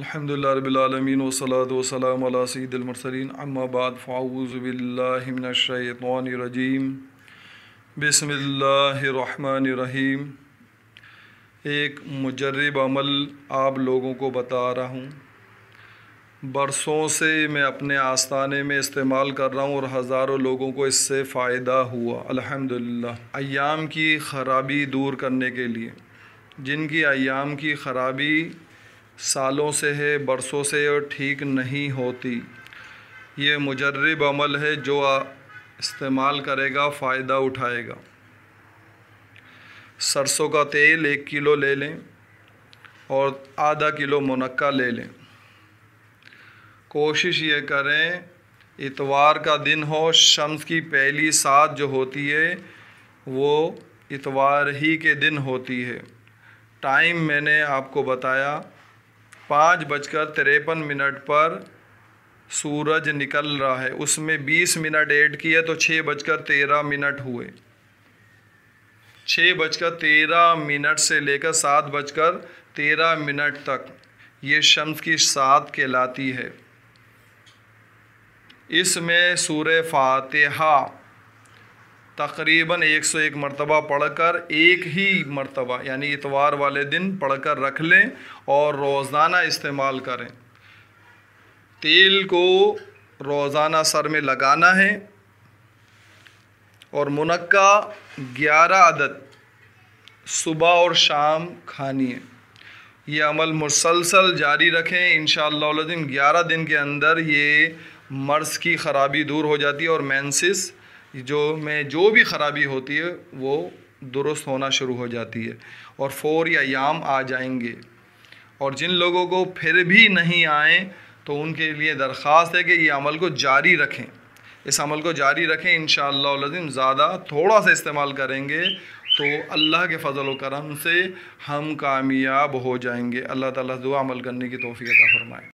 अल्हम्दुलिल्लाह रब्बिल आलमीन वस्सलातु वस्सलामु अला सय्यिदिल मुरसलीन अम्मा बाद फ़अऊज़ु बिल्लाहि मिनश शैतानिर रजीम बिस्मिल्लाहिर रहमानिर रहीम। एक मुजर्रिब अमल आप लोगों को बता रहा हूँ। बरसों से मैं अपने आस्ताने में इस्तेमाल कर रहा हूँ और हज़ारों लोगों को इससे फ़ायदा हुआ अल्हम्दुलिल्लाह। अय्याम की ख़राबी दूर करने के लिए, जिनकी अय्याम की ख़राबी सालों से है, बरसों से और ठीक नहीं होती, ये मुजर्रिब अमल है जो इस्तेमाल करेगा फ़ायदा उठाएगा। सरसों का तेल 1 किलो ले लें और आधा किलो मुनक्का ले लें। कोशिश ये करें इतवार का दिन हो, शम्स की पहली सात जो होती है वो इतवार ही के दिन होती है। टाइम मैंने आपको बताया 5:53 पर सूरज निकल रहा है, उसमें 20 मिनट ऐड किए तो 6:13 हुए। 6:13 से लेकर 7:13 तक ये शम्स की सात कहलाती है। इसमें सूरह फातिहा तकरीबन 101 मरतबा पढ़कर, एक ही मरतबा यानी इतवार वाले दिन पढ़कर रख लें और रोज़ाना इस्तेमाल करें। तेल को रोज़ाना सर में लगाना है और मुनक्का 11 अदद सुबह और शाम खानी है। ये अमल मुसलसल जारी रखें, इंशाअल्लाह 11 दिन के अंदर ये मर्ज़ की ख़राबी दूर हो जाती है और मेंसेस जो भी ख़राबी होती है वो दुरुस्त होना शुरू हो जाती है और फौरी अय्याम आ जाएंगे। और जिन लोगों को फिर भी नहीं आए तो उनके लिए दरख्वास्त है कि ये अमल को जारी रखें। इस अमल को जारी रखें, इंशाअल्लाह ज़्यादा थोड़ा सा इस्तेमाल करेंगे तो अल्लाह के फ़ज़ल व करम से हम कामयाब हो जाएंगे। अल्लाह ताला दुआ अमल करने की तौफ़ीक़ अता फ़रमाए।